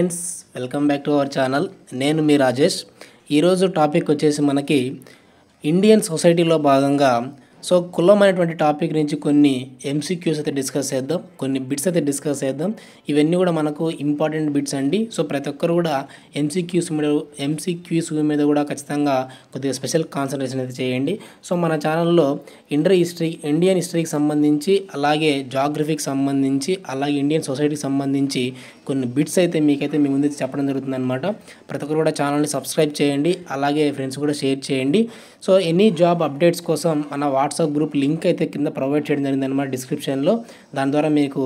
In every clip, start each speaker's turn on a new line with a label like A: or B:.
A: Friends, welcome back to our channel. నేను మీ రాజేష్. ఈరోజు topic వచ్చేసి మనకి ఇండియన్ సొసైటీలో భాగంగా కులం అనేటువంటి టాపిక్ నుంచి కొన్ని ఎంసీక్యూస్ అయితే డిస్కస్ చేద్దాం, కొన్ని బిట్స్ అయితే డిస్కస్ చేద్దాం. ఇవన్నీ కూడా మనకు ఇంపార్టెంట్ బిట్స్ అండి. ప్రతి ఒక్కరు కూడా ఎంసీక్యూస్ మీద కూడా ఖచ్చితంగా కొద్దిగా స్పెషల్ కాన్సన్ట్రేషన్ అయితే చేయండి. మన ఛానల్లో ఇండియన్ హిస్టరీకి సంబంధించి, అలాగే జాగ్రఫీకి సంబంధించి, అలాగే ఇండియన్ సొసైటీకి సంబంధించి కొన్ని బిట్స్ అయితే మీకైతే మీ ముందు చెప్పడం జరుగుతుందన్నమాట. ప్రతి ఒక్కరు కూడా ఛానల్ని సబ్స్క్రైబ్ చేయండి, అలాగే ఫ్రెండ్స్ కూడా షేర్ చేయండి. ఎనీ జాబ్ అప్డేట్స్ కోసం మన వాట్సాప్ గ్రూప్ లింక్ అయితే కింద ప్రొవైడ్ చేయడం జరిగిందన్నమాట డిస్క్రిప్షన్లో. దాని ద్వారా మీకు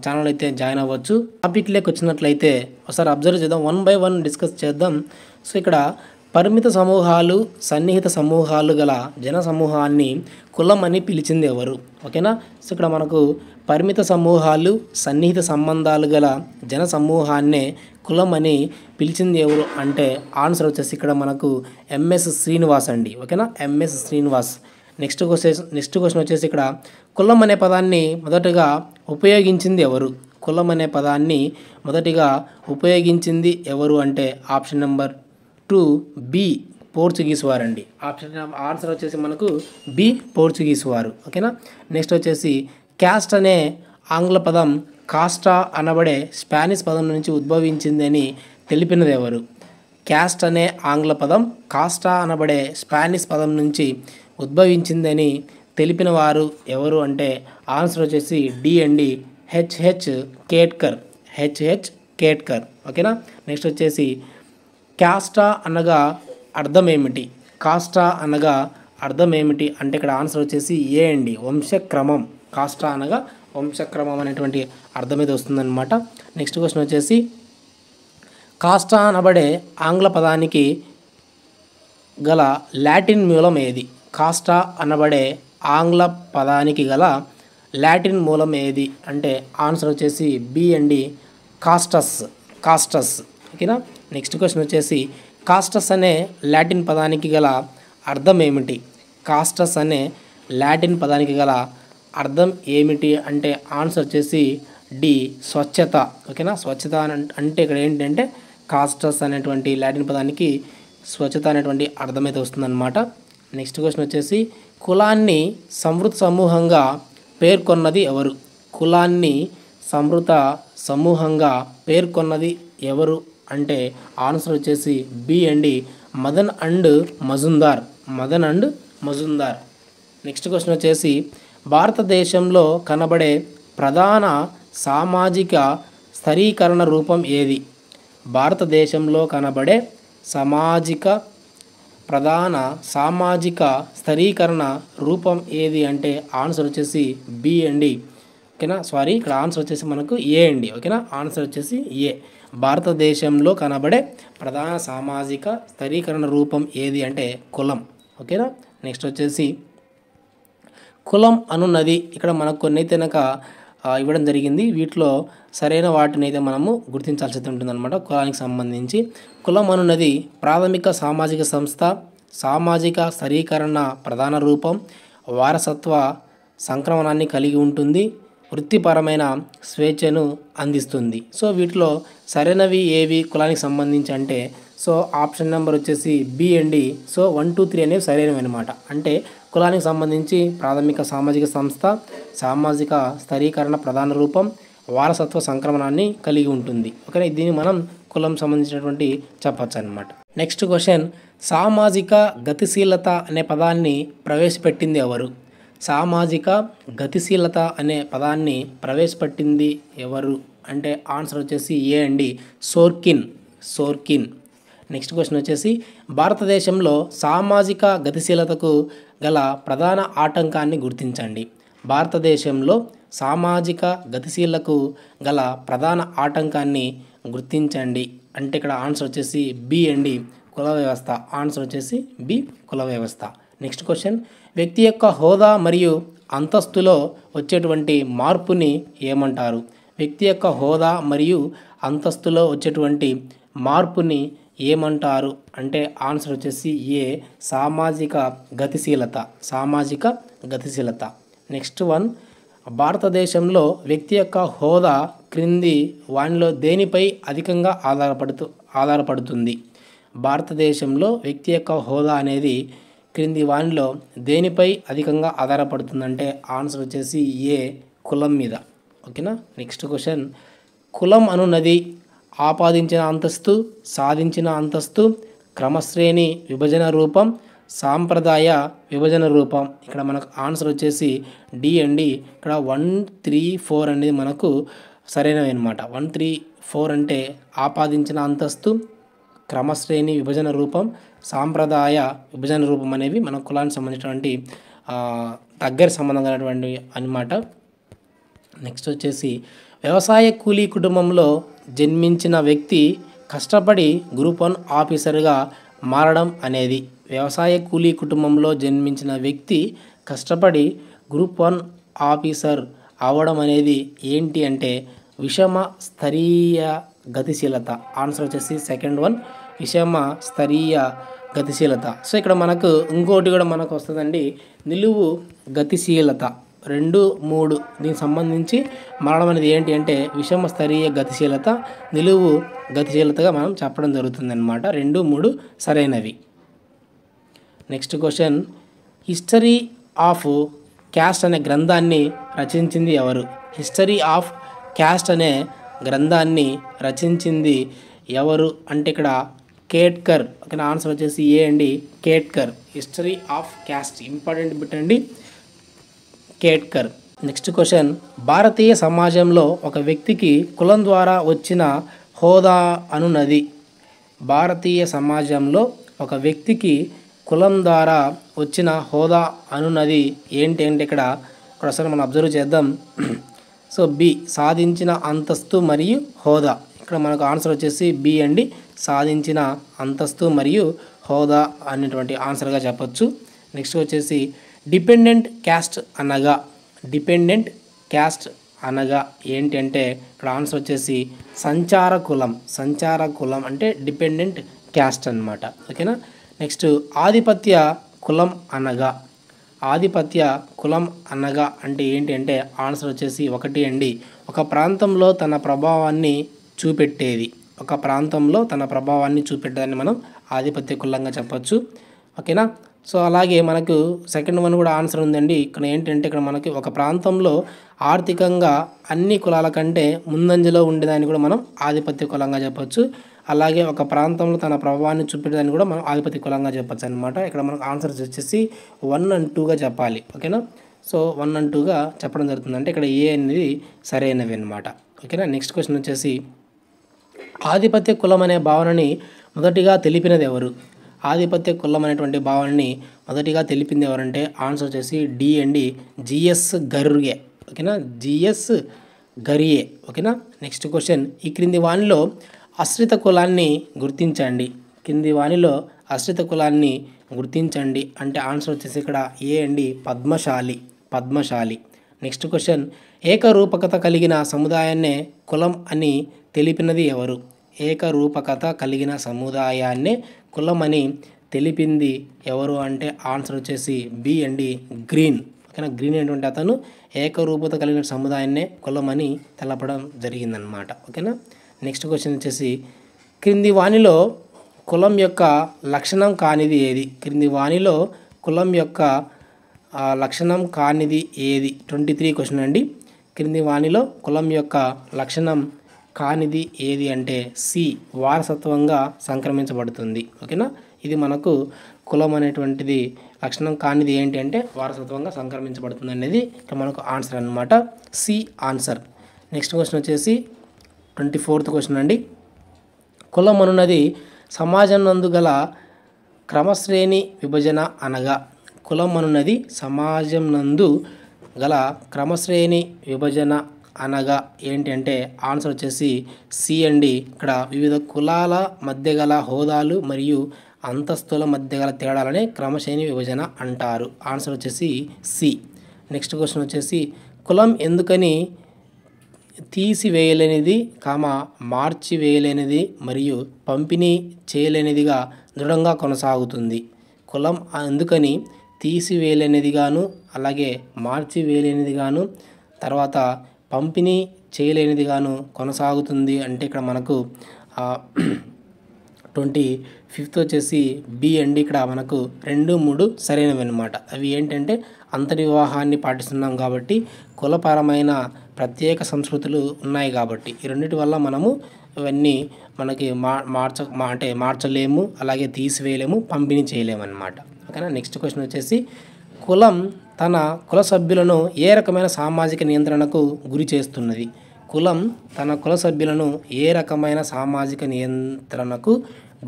A: ఛానల్ అయితే జాయిన్ అవ్వచ్చు. టాపిక్లోకి వచ్చినట్లయితే ఒకసారి అబ్జర్వ్ చేద్దాం, 1 by 1 డిస్కస్ చేద్దాం. ఇక్కడ పరిమిత సమూహాలు, సన్నిహిత సమూహాలు గల జన సమూహాన్ని కులం అని పిలిచింది ఎవరు? ఓకేనా. ఇక్కడ మనకు పరిమిత సమూహాలు, సన్నిహిత సంబంధాలు గల జన సమూహాన్నే కులం అని పిలిచింది ఎవరు అంటే ఆన్సర్ వచ్చేసి ఇక్కడ మనకు ఎంఎస్ శ్రీనివాస్ అండి. ఓకేనా, ఎంఎస్ శ్రీనివాస్. నెక్స్ట్ క్వశ్చన్ వచ్చేసి ఇక్కడ కులం అనే పదాన్ని మొదటగా ఉపయోగించింది ఎవరు? కులం అనే పదాన్ని మొదటిగా ఉపయోగించింది ఎవరు అంటే ఆప్షన్ నెంబర్ 2 బి, పోర్చుగీస్ వారండి. ఆన్సర్ వచ్చేసి మనకు బి, పోర్చుగీస్ వారు. ఓకేనా. నెక్స్ట్ వచ్చేసి క్యాస్ట్ అనే ఆంగ్ల పదం కాస్టా అనబడే స్పానిష్ పదం నుంచి ఉద్భవించిందని తెలిపినది ఎవరు? క్యాస్ట్ అనే ఆంగ్ల పదం కాస్టా అనబడే స్పానిష్ పదం నుంచి ఉద్భవించిందని తెలిపిన వారు ఎవరు అంటే ఆన్సర్ వచ్చేసి డి అండి, హెచ్హెచ్ కేట్కర్. హెచ్హెచ్ కేట్కర్. ఓకేనా. నెక్స్ట్ వచ్చేసి కాస్టా అనగా అర్థం ఏమిటి? కాస్టా అనగా అర్థం ఏమిటి అంటే ఇక్కడ ఆన్సర్ వచ్చేసి ఏ అండి, వంశక్రమం. కాస్టా అనగా వంశక్రమం అనేటువంటి అర్థం అయితే వస్తుందన్నమాట. నెక్స్ట్ క్వశ్చన్ వచ్చేసి కాస్టా అనబడే ఆంగ్ల పదానికి గల లాటిన్ మూలం ఏది? కాస్టా అనబడే ఆంగ్ల పదానికి గల లాటిన్ మూలం ఏది అంటే ఆన్సర్ వచ్చేసి బి అండి, కాస్టస్. కాస్టస్. ఓకేనా. నెక్స్ట్ క్వశ్చన్ వచ్చేసి కాస్టస్ అనే లాటిన్ పదానికి గల అర్థం ఏమిటి? కాస్టస్ అనే లాటిన్ పదానికి గల అర్థం ఏమిటి అంటే ఆన్సర్ వచ్చేసి డి, స్వచ్ఛత. ఓకేనా. స్వచ్ఛత అంటే ఇక్కడ ఏంటంటే కాస్టస్ అనేటువంటి లాటిన్ పదానికి స్వచ్ఛత అనేటువంటి అర్థమైతే వస్తుందన్నమాట. నెక్స్ట్ క్వశ్చన్ వచ్చేసి కులాన్ని సంవృత సమూహంగా పేర్కొన్నది ఎవరు? కులాన్ని సంవృత సమూహంగా పేర్కొన్నది ఎవరు అంటే ఆన్సర్ వచ్చేసి బి అండి, Madan and Majumdar. Madan and Majumdar. Next question వచ్చేసి భారతదేశంలో కనబడే ప్రధాన సామాజిక స్థిరీకరణ రూపం ఏది? భారతదేశంలో కనబడే ప్రధాన సామాజిక స్థిరీకరణ రూపం ఏది అంటే ఆన్సర్ వచ్చేసి బి అండి. ఓకేనా. ఇక్కడ ఆన్సర్ వచ్చేసి మనకు ఏ అండి. ఓకేనా. ఆన్సర్ వచ్చేసి ఏ. భారతదేశంలో కనబడే ప్రధాన సామాజిక స్థిరీకరణ రూపం ఏది అంటే కులం. ఓకేనా. నెక్స్ట్ వచ్చేసి కులం అనున్నది ఇక్కడ మనకు కొన్ని అయితే ఇవ్వడం జరిగింది. వీటిలో సరైన వాటిని అయితే మనము గుర్తించాల్సి ఉంటుందన్నమాట. కులానికి సంబంధించి కులం అనున్నది ప్రాథమిక సామాజిక సంస్థ, సామాజిక స్థిరీకరణ ప్రధాన రూపం, వారసత్వ సంక్రమణాన్ని కలిగి ఉంటుంది, వృత్తిపరమైన స్వేచ్ఛను అందిస్తుంది. వీటిలో సరైనవి ఏవి కులానికి సంబంధించి అంటే ఆప్షన్ నెంబర్ వచ్చేసి బి అండి. 1, 2, 3 అనేవి సరైనవి అనమాట. అంటే కులానికి సంబంధించి ప్రాథమిక సామాజిక సంస్థ, సామాజిక స్థిరీకరణ ప్రధాన రూపం, వారసత్వ సంక్రమణాన్ని కలిగి ఉంటుంది. ఓకేనా. దీన్ని మనం కులం సంబంధించినటువంటి చెప్పచ్చు అనమాట. నెక్స్ట్ క్వశ్చన్ సామాజిక గతిశీలత అనే పదాన్ని ప్రవేశపెట్టింది ఎవరు? సామాజిక గతిశీలత అనే పదాన్ని ప్రవేశపెట్టింది ఎవరు అంటే ఆన్సర్ వచ్చేసి ఏ అండి, సోర్కిన్. సోర్కిన్. నెక్స్ట్ క్వశ్చన్ వచ్చేసి భారతదేశంలో సామాజిక గతిశీలతకు గల ప్రధాన ఆటంకాన్ని గుర్తించండి. భారతదేశంలో సామాజిక గతిశీలకు గల ప్రధాన ఆటంకాన్ని గుర్తించండి అంటే ఇక్కడ ఆన్సర్ వచ్చేసి బి అండి, కుల వ్యవస్థ. ఆన్సర్ వచ్చేసి బి, కుల వ్యవస్థ. నెక్స్ట్ క్వశ్చన్ వ్యక్తి యొక్క హోదా మరియు అంతస్తులో వచ్చేటువంటి మార్పుని ఏమంటారు? వ్యక్తి యొక్క హోదా మరియు అంతస్తులో వచ్చేటువంటి మార్పుని ఏమంటారు అంటే ఆన్సర్ వచ్చేసి ఏ, సామాజిక గతిశీలత. సామాజిక గతిశీలత. నెక్స్ట్ వన్ భారతదేశంలో వ్యక్తి యొక్క హోదా క్రింది వానిలో దేనిపై అధికంగా ఆధారపడుతుంది? భారతదేశంలో వ్యక్తి యొక్క హోదా అనేది క్రింది వానిలో దేనిపై అధికంగా ఆధారపడుతుందంటే ఆన్సర్ వచ్చేసి ఏ, కులం మీద. ఓకేనా. నెక్స్ట్ క్వశ్చన్, కులం అనున్నది ఆపాదించిన అంతస్తు, సాధించిన అంతస్తు, క్రమశ్రేణి విభజన రూపం, సాంప్రదాయ విభజన రూపం. ఇక్కడ మనకు ఆన్సర్ వచ్చేసి డి అండి. ఇక్కడ 1, 3, 4 అనేది మనకు సరైనవి అనమాట. 1, 3, 4 అంటే ఆపాదించిన అంతస్తు, క్రమశ్రేణి విభజన రూపం, సాంప్రదాయ విభజన రూపం అనేవి మన కులానికి సంబంధించినటువంటి దగ్గర సంబంధం కలిగినటువంటి అన్నమాట. నెక్స్ట్ వచ్చేసి వ్యవసాయ కూలీ కుటుంబంలో జన్మించిన వ్యక్తి కష్టపడి గ్రూప్ 1 ఆఫీసర్గా మారడం అనేది. వ్యవసాయ కూలీ కుటుంబంలో జన్మించిన వ్యక్తి కష్టపడి గ్రూప్ 1 ఆఫీసర్ అవ్వడం అనేది ఏంటి అంటే విషమ స్థరీయ గతిశీలత. ఆన్సర్ వచ్చేసి సెకండ్ వన్, విషమ స్థరీయ గతిశీలత. సో ఇక్కడ మనకు ఇంకోటి కూడా మనకు వస్తుందండి, నిలువు గతిశీలత. 2, 3 దీనికి సంబంధించి మారడం అనేది ఏంటి అంటే విషమ స్థరీయ గతిశీలత, నిలువు గతిశీలతగా మనం చెప్పడం జరుగుతుంది అన్నమాట. 2, 3 సరైనవి. Next question, history of caste అనే గ్రంథాన్ని రచించింది ఎవరు? హిస్టరీ ఆఫ్ క్యాస్ట్ అనే గ్రంథాన్ని రచించింది ఎవరు అంటే ఇక్కడ కేట్కర్. ఓకే, ఆన్సర్ వచ్చేసి ఏ అండి, Ketkar. History of caste important bit అండి, కేట్కర్. నెక్స్ట్ క్వశ్చన్, భారతీయ సమాజంలో ఒక వ్యక్తికి కులం ద్వారా వచ్చిన హోదా అనున్నది. భారతీయ సమాజంలో ఒక వ్యక్తికి కులం ద్వారా వచ్చిన హోదా అనున్నది ఏంటి అంటే ఇక్కడ ఒకసారి మనం అబ్జర్వ్ చేద్దాం. సో బి, సాధించిన అంతస్తు మరియు హోదా. ఇక్కడ మనకు ఆన్సర్ వచ్చేసి బి అండి, సాధించిన అంతస్తు మరియు హోదా అనేటువంటి ఆన్సర్గా చెప్పొచ్చు. నెక్స్ట్ వచ్చేసి డిపెండెంట్ క్యాస్ట్ అనగా, డిపెండెంట్ క్యాస్ట్ అనగా ఏంటి అంటే ఇక్కడ ఆన్సర్ వచ్చేసి సంచార కులం. సంచార కులం అంటే డిపెండెంట్ క్యాస్ట్ అన్నమాట. ఓకేనా. నెక్స్ట్ ఆధిపత్య కులం అనగా, ఆధిపత్య కులం అనగా అంటే ఏంటి అంటే ఆన్సర్ వచ్చేసి 1 అండి, ఒక ప్రాంతంలో తన ప్రభావాన్ని చూపెట్టేది. ఒక ప్రాంతంలో తన ప్రభావాన్ని చూపెట్టేదాన్ని మనం ఆధిపత్య కులంగా చెప్పొచ్చు. ఓకేనా. సో అలాగే మనకు సెకండ్ వన్ కూడా ఆన్సర్ ఉందండి. ఇక్కడ ఏంటంటే ఇక్కడ మనకి ఒక ప్రాంతంలో ఆర్థికంగా అన్ని కులాల కంటే ముందంజలో ఉండేదాన్ని కూడా మనం ఆధిపత్య కులంగా చెప్పొచ్చు. అలాగే ఒక ప్రాంతంలో తన ప్రభావాన్ని చూపెట్టేదాన్ని కూడా మనం ఆధిపత్య కులంగా చెప్పొచ్చు అనమాట. ఇక్కడ మనకు ఆన్సర్స్ వచ్చేసి 1 and 2గా చెప్పాలి. ఓకేనా. సో 1 and 2గా చెప్పడం జరుగుతుంది, అంటే ఇక్కడ ఏ అనేది సరైనవి అనమాట. ఓకేనా. నెక్స్ట్ క్వశ్చన్ వచ్చేసి ఆధిపత్య కులం అనే భావనని మొదటిగా తెలిపినది ఎవరు? ఆధిపత్య కులం అనేటువంటి భావనని మొదటిగా తెలిపింది ఎవరంటే ఆన్సర్ వచ్చేసి డి అండి, జిఎస్ గర్గే. ఓకేనా, జిఎస్ గరియే. ఓకేనా. నెక్స్ట్ క్వశ్చన్, ఈ క్రింది వానిలో ఆశ్రిత కులాన్ని గుర్తించండి. కింది వానిలో ఆశ్రిత కులాన్ని గుర్తించండి అంటే ఆన్సర్ వచ్చేసి ఇక్కడ ఏ అండి, పద్మశాలి. పద్మశాలి. నెక్స్ట్ క్వశ్చన్, ఏకరూపకత కలిగిన సముదాయాన్నే కులం అని తెలిపినది ఎవరు? ఏకరూపకత కలిగిన సముదాయాన్నే కులం అని తెలిపింది ఎవరు అంటే ఆన్సర్ వచ్చేసి బి అండి, గ్రీన్. ఓకేనా. గ్రీన్ అనేటువంటి అతను ఏకరూపత కలిగిన సముదాయాన్నే కులం అని తెలపడం జరిగిందనమాట. ఓకేనా. నెక్స్ట్ క్వశ్చన్ వచ్చేసి క్రింది వానిలో కులం యొక్క లక్షణం కానిది ఏది? క్రింది వానిలో కులం యొక్క లక్షణం కానిది ఏది? 23 క్వశ్చన్ అండి. క్రింది వానిలో కులం యొక్క లక్షణం కానిది ఏది అంటే సి, వారసత్వంగా సంక్రమించబడుతుంది. ఓకేనా. ఇది మనకు కులం అనేటువంటిది లక్షణం కానిది ఏంటి అంటే వారసత్వంగా సంక్రమించబడుతుంది అనేది ఇక్కడ మనకు ఆన్సర్ అన్నమాట. C answer. నెక్స్ట్ క్వశ్చన్ వచ్చేసి 24th క్వశ్చన్ అండి. కులం అనున్నది సమాజం నందు గల క్రమశ్రేణి విభజన అనగా. కులం అనున్నది సమాజం నందు గల క్రమశ్రేణి విభజన అనగా ఏంటి అంటే ఆన్సర్ వచ్చేసి సి అండి. ఇక్కడ వివిధ కులాల మధ్య గల హోదాలు మరియు అంతస్తుల మధ్య గల తేడాలనే క్రమశ్రేణి విభజన అంటారు. ఆన్సర్ వచ్చేసి సి. నెక్స్ట్ క్వశ్చన్ వచ్చేసి కులం ఎందుకని తీసివేయలేనిది, మార్చివేయలేనిది మరియు పంపిణీ చేయలేనిదిగా దృఢంగా కొనసాగుతుంది? కులం ఎందుకని తీసివేయలేనిదిగాను అలాగే మార్చివేయలేనిదిగాను తర్వాత పంపిణీ చేయలేనిదిగాను కొనసాగుతుంది అంటే ఇక్కడ మనకు 25th వచ్చేసి బి అండి. ఇక్కడ మనకు 2, 3 సరైనవి అనమాట. అవి ఏంటంటే అంతటి వివాహాన్ని పాటిస్తున్నాం కాబట్టి, కులపరమైన ప్రత్యేక సంస్కృతులు ఉన్నాయి కాబట్టి, ఈ రెండిటి వల్ల మనము ఇవన్నీ మనకి మార్చలేము, అలాగే తీసివేయలేము, పంపిణీ చేయలేము అనమాట. ఓకేనా. నెక్స్ట్ క్వశ్చన్ వచ్చేసి కులం తన కుల సభ్యులను ఏ రకమైన సామాజిక నియంత్రణకు గురి చేస్తున్నది? కులం తన కుల సభ్యులను ఏ రకమైన సామాజిక నియంత్రణకు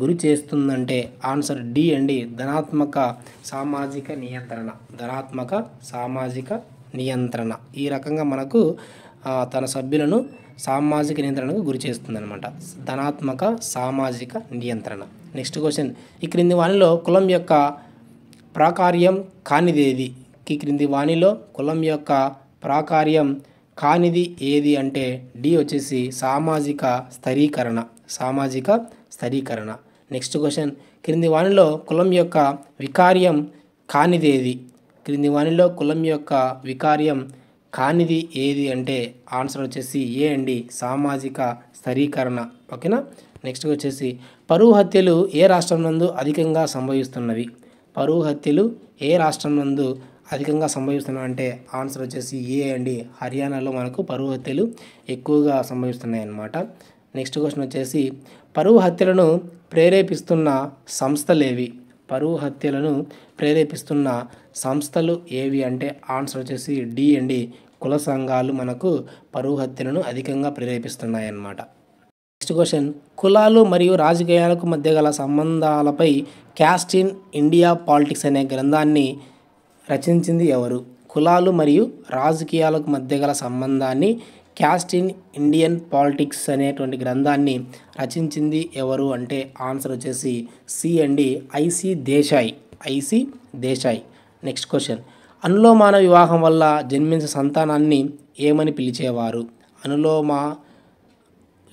A: గురి చేస్తుందంటే ఆన్సర్ డి అండి. ధనాత్మక సామాజిక నియంత్రణ. ధనాత్మక సామాజిక నియంత్రణ ఈ రకంగా మనకు తన సభ్యులను సామాజిక నియంత్రణకు గురి చేస్తుందన్నమాట. ధనాత్మక సామాజిక నియంత్రణ. నెక్స్ట్ క్వశ్చన్ ఈ క్రింది వానిలో కులం యొక్క ప్రాకార్యం కానిదేది? ఈ క్రింది వానిలో కులం యొక్క ప్రాకార్యం కానిది ఏది అంటే డి వచ్చేసి సామాజిక స్థిరీకరణ. సామాజిక స్థిరీకరణ. నెక్స్ట్ క్వశ్చన్ క్రింది వానిలో కులం యొక్క వికార్యం కానిదేది? క్రింది వానిలో కులం యొక్క వికార్యం కానిది ఏది అంటే ఆన్సర్ వచ్చేసి ఏ అండి. సామాజిక స్థిరీకరణ. ఓకేనా. నెక్స్ట్ వచ్చేసి పరువు హత్యలు ఏ రాష్ట్రం నందు అధికంగా సంభవిస్తున్నవి? పరువు హత్యలు ఏ రాష్ట్రం నందు అధికంగా సంభవిస్తున్నాయి అంటే ఆన్సర్ వచ్చేసి ఏ అండి. హర్యానాలో మనకు పరువు హత్యలు ఎక్కువగా సంభవిస్తున్నాయి అన్నమాట. నెక్స్ట్ క్వశ్చన్ వచ్చేసి పరువు హత్యలను ప్రేరేపిస్తున్న సంస్థలేవి? పరువు హత్యలను ప్రేరేపిస్తున్న సంస్థలు ఏవి అంటే ఆన్సర్ వచ్చేసి డి అండి. కుల సంఘాలు మనకు పరువు హత్యలను అధికంగా ప్రేరేపిస్తున్నాయి అన్నమాట. నెక్స్ట్ క్వశ్చన్ కులాలు మరియు రాజకీయాలకు మధ్య గల సంబంధాలపై క్యాస్ట్ ఇన్ ఇండియా పాలిటిక్స్ అనే గ్రంథాన్ని రచించింది ఎవరు? కులాలు మరియు రాజకీయాలకు మధ్య గల సంబంధాన్ని క్యాస్ట్ ఇన్ ఇండియన్ పాలిటిక్స్ అనేటువంటి గ్రంథాన్ని రచించింది ఎవరు అంటే ఆన్సర్ వచ్చేసి సి అండి. ఐసి దేశాయ్. ఐసి దేశాయ్. నెక్స్ట్ క్వశ్చన్ అనులోమాన వివాహం వల్ల జన్మించే సంతానాన్ని ఏమని పిలిచేవారు? అనులోమ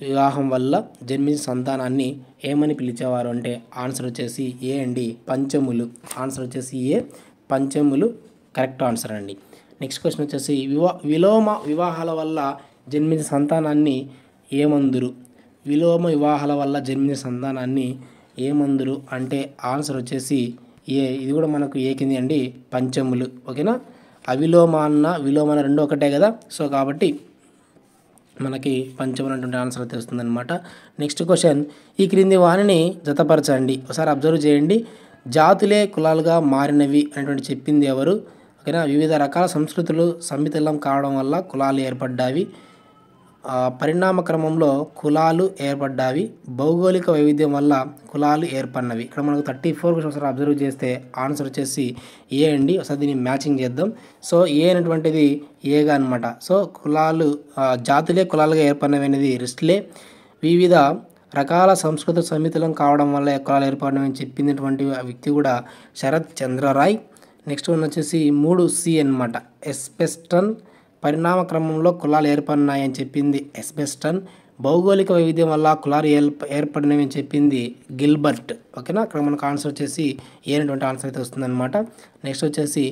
A: వివాహం వల్ల జన్మించే సంతానాన్ని ఏమని పిలిచేవారు అంటే ఆన్సర్ వచ్చేసి ఏ అండి. పంచములు. ఆన్సర్ వచ్చేసి ఏ పంచములు కరెక్ట్ ఆన్సర్ అండి. నెక్స్ట్ క్వశ్చన్ వచ్చేసి విలోమ వివాహాల వల్ల జన్మించే సంతానాన్ని ఏమందురు? విలోమ వివాహాల వల్ల జన్మించే సంతానాన్ని ఏమందురు అంటే ఆన్సర్ వచ్చేసి ఏ. ఇది కూడా మనకు ఏ కింది అండి. పంచములు. ఓకేనా. అవిలోమాన విలోమాన రెండు ఒకటే కదా. సో కాబట్టి మనకి పంచములు అనేటువంటి ఆన్సర్ అయితే వస్తుందన్నమాట. నెక్స్ట్ క్వశ్చన్ ఈ క్రింది వానిని జతపరచండి. ఒకసారి అబ్జర్వ్ చేయండి. జాతులే కులాలుగా మారినవి అనేటువంటి చెప్పింది ఎవరు? ఓకేనా. వివిధ రకాల సంస్కృతులు సమ్మిళితం కావడం వల్ల కులాలు ఏర్పడ్డావి. పరిణామ క్రమంలో కులాలు ఏర్పడ్డావి. భౌగోళిక వైవిధ్యం వల్ల కులాలు ఏర్పడినవి. ఇక్కడ మనకు 34 క్వశ్చన్ ఒకసారి అబ్జర్వ్ చేస్తే ఆన్సర్ వచ్చేసి ఏ అండి. ఒకసారి దీన్ని మ్యాచింగ్ చేద్దాం. సో ఏ అనేటువంటిది ఏగా అనమాట. సో కులాలు జాతులే కులాలుగా ఏర్పడినవి అనేది రిస్ట్లే. వివిధ రకాల సంస్కృత సమ్మిళితం కావడం వల్ల కులాలు ఏర్పడినవి చెప్పినటువంటి వ్యక్తి కూడా శరత్ చంద్ర రాయ్. నెక్స్ట్ వన్ వచ్చేసి 3C అనమాట. ఎస్బెస్టన్. పరిణామ క్రమంలో కులాలు ఏర్పడినాయని చెప్పింది ఎస్బెస్టన్. భౌగోళిక వైవిధ్యం వల్ల కులాలు ఏర్పడినవి అని చెప్పింది గిల్బర్ట్. ఓకేనా. అక్కడ మనకు ఆన్సర్ వచ్చేసి ఏ అనేటువంటి ఆన్సర్ అయితే వస్తుందన్నమాట. నెక్స్ట్ వచ్చేసి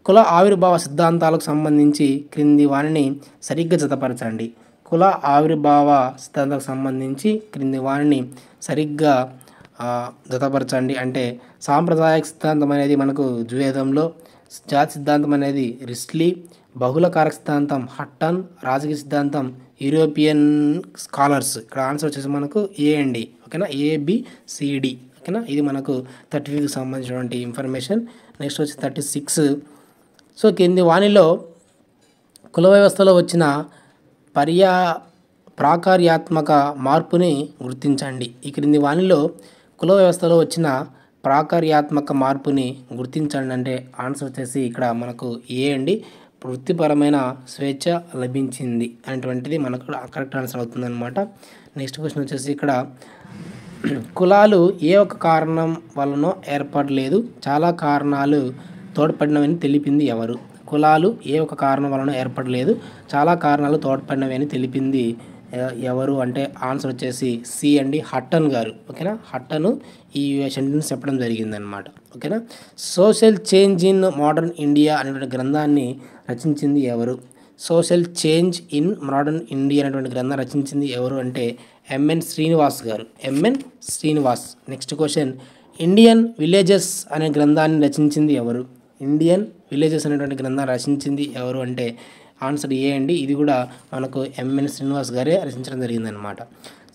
A: కుల ఆవిర్భావ సిద్ధాంతాలకు సంబంధించి క్రింది వానిని సరిగ్గా జతపరచండి. కుల ఆవిర్భావ సిద్ధాంతాలకు సంబంధించి క్రింది వానిని సరిగ్గా జతపరచండి అంటే సాంప్రదాయక సిద్ధాంతం అనేది మనకు జువేదంలో, జాతి సిద్ధాంతం అనేది రిస్లీ, బహుళ కారక సిద్ధాంతం హట్టన్, రాజకీయ సిద్ధాంతం యూరోపియన్ స్కాలర్స్. ఇక్కడ ఆన్సర్ వచ్చేసి మనకు ఏ అండి. ఓకేనా. ABCD. ఓకేనా. ఇది మనకు 35కి సంబంధించినటువంటి ఇన్ఫర్మేషన్. నెక్స్ట్ వచ్చి 36. సో కింది వానిలో కుల వ్యవస్థలో వచ్చిన ప్రాకార్యాత్మక మార్పుని గుర్తించండి. ఈ క్రింది వానిలో కుల వ్యవస్థలో వచ్చిన ప్రాకార్యాత్మక మార్పుని గుర్తించండి అంటే ఆన్సర్ వచ్చేసి ఇక్కడ మనకు ఏ అండి. వృత్తిపరమైన స్వేచ్ఛ లభించింది అనేటువంటిది మనకు కరెక్ట్ ఆన్సర్ అవుతుందన్నమాట. నెక్స్ట్ క్వశ్చన్ వచ్చేసి ఇక్కడ కులాలు ఏ ఒక్క కారణం వలనో ఏర్పడలేదు, చాలా కారణాలు తోడ్పడినవని తెలిపింది ఎవరు? కులాలు ఏ ఒక్క కారణం వలన ఏర్పడలేదు, చాలా కారణాలు తోడ్పడినవి అని తెలిపింది ఎవరు అంటే ఆన్సర్ వచ్చేసి సి అండి. హట్టన్ గారు. ఓకేనా. హట్టను ఈ సెంటెన్స్ చెప్పడం జరిగిందనమాట. ఓకేనా. Social change in modern India అనేటువంటి గ్రంథాన్ని రచించింది ఎవరు? Social change in modern India అనేటువంటి గ్రంథం రచించింది ఎవరు అంటే M N Srinivas garu. M N Srinivas. Next question, Indian villages అనే గ్రంథాన్ని రచించింది ఎవరు? ఇండియన్ విలేజెస్ అనేటువంటి గ్రంథం రచించింది ఎవరు అంటే ఆన్సర్ ఏ అండి. ఇది కూడా మనకు ఎంఎన్ శ్రీనివాస్ గారే రచించడం జరిగిందనమాట.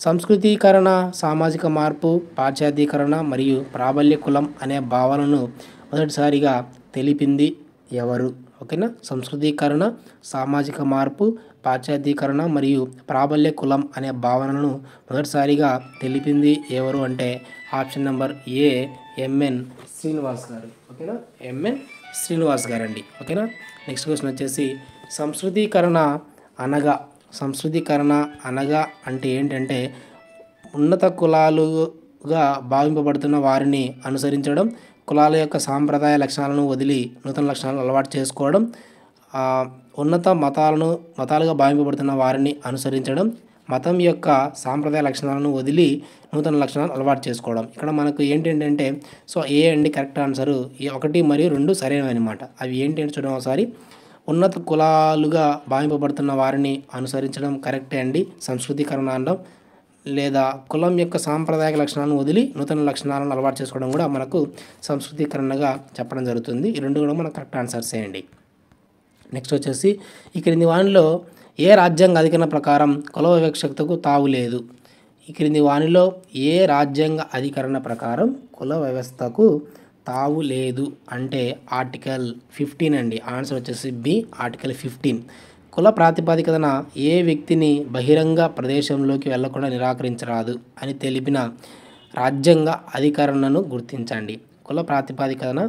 A: సంస్కృతీకరణ, సామాజిక మార్పు, పాశ్చాత్యీకరణ మరియు ప్రాబల్య కులం అనే భావనను మొదటిసారిగా తెలిపింది ఎవరు? ఓకేనా. సంస్కృతీకరణ, సామాజిక మార్పు, పాశ్చాత్యీకరణ మరియు ప్రాబల్య కులం అనే భావనలను మొదటిసారిగా తెలిపింది ఎవరు అంటే ఆప్షన్ నెంబర్ ఏ ఎంఎన్ శ్రీనివాస్ గారు. ఓకేనా, ఎంఎన్ శ్రీనివాస్ గారు అండి. ఓకేనా. నెక్స్ట్ క్వశ్చన్ వచ్చేసి సంస్కృతీకరణ అనగా అంటే ఏంటంటే ఉన్నత కులాలుగా భావింపబడుతున్న వారిని అనుసరించడం, కులాల యొక్క సాంప్రదాయ లక్షణాలను వదిలి నూతన లక్షణాలను అలవాటు చేసుకోవడం, ఉన్నత మతాలుగా భావింపబడుతున్న వారిని అనుసరించడం, మతం యొక్క సాంప్రదాయ లక్షణాలను వదిలి నూతన లక్షణాలను అలవాటు చేసుకోవడం. ఇక్కడ మనకు ఏంటంటే సో ఏ అండి కరెక్ట్ ఆన్సరు. 1 మరియు 2 సరైనవి అనమాట. అవి ఏంటి అంటే చూడండి ఒకసారి. ఉన్నత కులాలుగా భావింపబడుతున్న వారిని అనుసరించడం కరెక్టే అండి, సంస్కృతీకరణ అనడం. లేదా కులం యొక్క సాంప్రదాయక లక్షణాలను వదిలి నూతన లక్షణాలను అలవాటు చేసుకోవడం కూడా మనకు సంస్కృతీకరణగా చెప్పడం జరుగుతుంది. ఈ 2 కూడా మనకు కరెక్ట్ ఆన్సర్స్ చేయండి. నెక్స్ట్ వచ్చేసి ఈ క్రింది వానిలో ఏ రాజ్యాంగ అధికరణ ప్రకారం కుల వివక్షతకు తావు లేదు? ఈ క్రింది వానిలో ఏ రాజ్యాంగ అధికరణ ప్రకారం కుల వ్యవస్థకు తావు లేదు అంటే ఆర్టికల్ 15 అండి. ఆన్సర్ వచ్చేసి బి, ఆర్టికల్ 15. కుల ప్రాతిపదికన ఏ వ్యక్తిని బహిరంగ ప్రదేశంలోకి వెళ్లకుండా నిరాకరించరాదు అని తెలిపిన రాజ్యాంగ అధికరణను గుర్తించండి. కుల ప్రాతిపదికన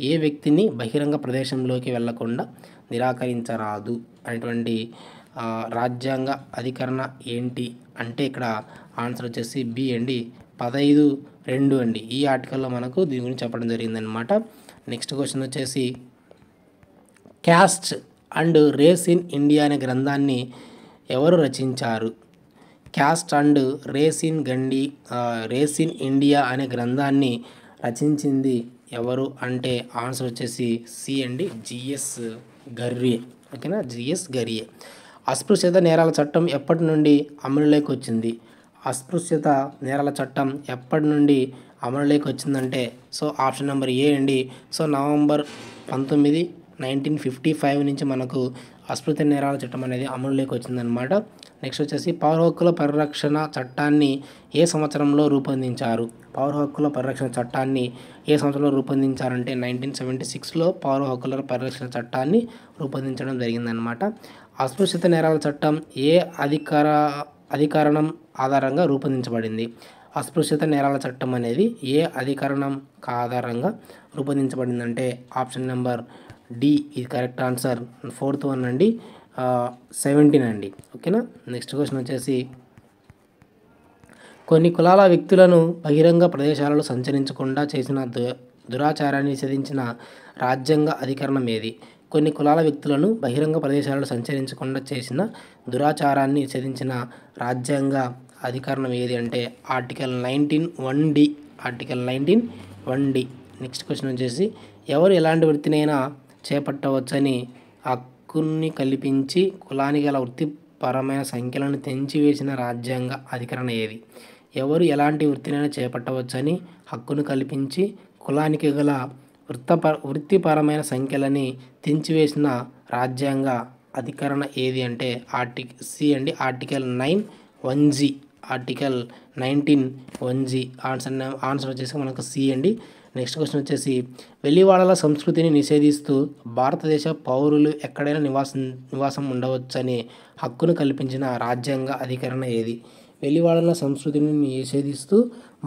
A: ఏ వ్యక్తిని బహిరంగ ప్రదేశంలోకి వెళ్లకుండా నిరాకరించరాదు అనేటువంటి రాజ్యాంగ అధికరణ ఏంటి అంటే ఇక్కడ ఆన్సర్ వచ్చేసి బి అండి, 15(2) అండి. ఈ ఆర్టికల్లో మనకు దీని గురించి చెప్పడం జరిగిందనమాట. నెక్స్ట్ క్వశ్చన్ వచ్చేసి caste and race in India అనే గ్రంథాన్ని ఎవరు రచించారు? Caste and race in India అనే గ్రంథాన్ని రచించింది ఎవరు అంటే ఆన్సర్ వచ్చేసి సి అండి, జిఎస్ గర్యే. ఓకేనా, జిఎస్ గర్యే. అస్పృశ్యత నేరాల చట్టం ఎప్పటి నుండి అమలులోకి వచ్చింది? అస్పృశ్యత నేరాల చట్టం ఎప్పటి నుండి అమలులోకి వచ్చిందంటే సో ఆప్షన్ నెంబర్ ఏ అండి. సో నవంబర్ 19, 1955 నుంచి మనకు అస్పృశ్యత నేరాల చట్టం అనేది అమలులోకి వచ్చిందనమాట. నెక్స్ట్ వచ్చేసి పౌర హక్కుల పరిరక్షణ చట్టాన్ని ఏ సంవత్సరంలో రూపొందించారు? పౌర హక్కుల పరిరక్షణ చట్టాన్ని ఏ సంవత్సరంలో రూపొందించారంటే 1976లో పౌర హక్కుల పరిరక్షణ చట్టాన్ని రూపొందించడం జరిగిందనమాట. అస్పృశ్యత నేరాల చట్టం ఏ అధికరణం ఆధారంగా రూపొందించబడింది? అస్పృశ్యత నేరాల చట్టం అనేది ఏ అధికరణం ఆధారంగా రూపొందించబడిందంటే ఆప్షన్ నెంబర్ డి ఇది కరెక్ట్ ఆన్సర్. 4th వన్ అండి, 17 అండి. ఓకేనా. నెక్స్ట్ క్వశ్చన్ వచ్చేసి కొన్ని కులాల వ్యక్తులను బహిరంగ ప్రదేశాలలో సంచరించకుండా చేసిన దురాచారాన్ని నిషేధించిన రాజ్యాంగ అధికరణం ఏది? కొన్ని కులాల వ్యక్తులను బహిరంగ ప్రదేశాలలో సంచరించకుండా చేసిన దురాచారాన్ని నిషేధించిన రాజ్యాంగ అధికరణం ఏది అంటే article 19(1)(d). Article 19(1)(d). Next question వచ్చేసి ఎవరు ఎలాంటి వృత్తినైనా చేపట్టవచ్చని హక్కుని కల్పించి కులానికి గల వృత్తిపరమైన సంఖ్యలను తెంచివేసిన రాజ్యాంగ అధికరణ ఏది? ఎవరు ఎలాంటి వృత్తినైనా చేపట్టవచ్చని హక్కును కల్పించి కులానికి గల వృత్తిపరమైన సంఖ్యలని తెంచివేసిన రాజ్యాంగ అధికరణ ఏది అంటే సి అండి, article 19(1)(g). Article 19(1)(g). Answer వచ్చేసి మనకు సి అండి. నెక్స్ట్ క్వశ్చన్ వచ్చేసి వెలివాడల సంస్కృతిని నిషేధిస్తూ భారతదేశ పౌరులు ఎక్కడైనా నివాసం ఉండవచ్చని హక్కును కల్పించిన రాజ్యాంగ అధికరణ ఏది? వెలివాడల సంస్కృతిని నిషేధిస్తూ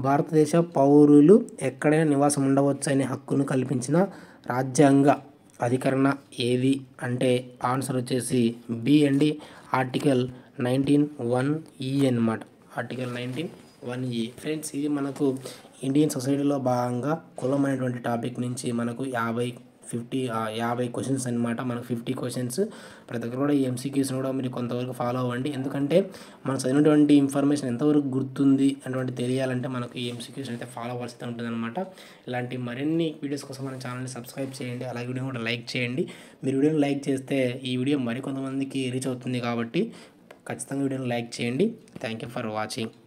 A: భారతదేశ పౌరులు ఎక్కడైనా నివాసం ఉండవచ్చని హక్కును కల్పించిన రాజ్యాంగ అధికరణ ఏది అంటే ఆన్సర్ వచ్చేసి బి అండి, ఆర్టికల్ 19(1)(e) అన్నమాట. Article 19(1)(e). ఫ్రెండ్స్, ఇది మనకు ఇండియన్ సొసైటీలో భాగంగా కులం అనేటువంటి టాపిక్ నుంచి మనకు 50 క్వశ్చన్స్ అనమాట. మనకు 50 క్వశ్చన్స్. ప్రతి ఒక్కరు కూడా ఈ ఎంసీక్యూస్ని కూడా మీరు కొంతవరకు ఫాలో అవ్వండి. ఎందుకంటే మనం చదివినటువంటి ఇన్ఫర్మేషన్ ఎంతవరకు గుర్తుంది అటువంటి తెలియాలంటే మనకు ఈ ఎంసీక్యూస్ అయితే ఫాలో అవ్వాల్సి ఉంటుందన్నమాట. ఇలాంటి మరిన్ని వీడియోస్ కోసం మన ఛానల్ని సబ్స్క్రైబ్ చేయండి. అలాగే వీడియో కూడా లైక్ చేయండి. మీరు వీడియోని లైక్ చేస్తే ఈ వీడియో మరికొంతమందికి రీచ్ అవుతుంది కాబట్టి ఖచ్చితంగా వీడియోని లైక్ చేయండి. Thank you for watching.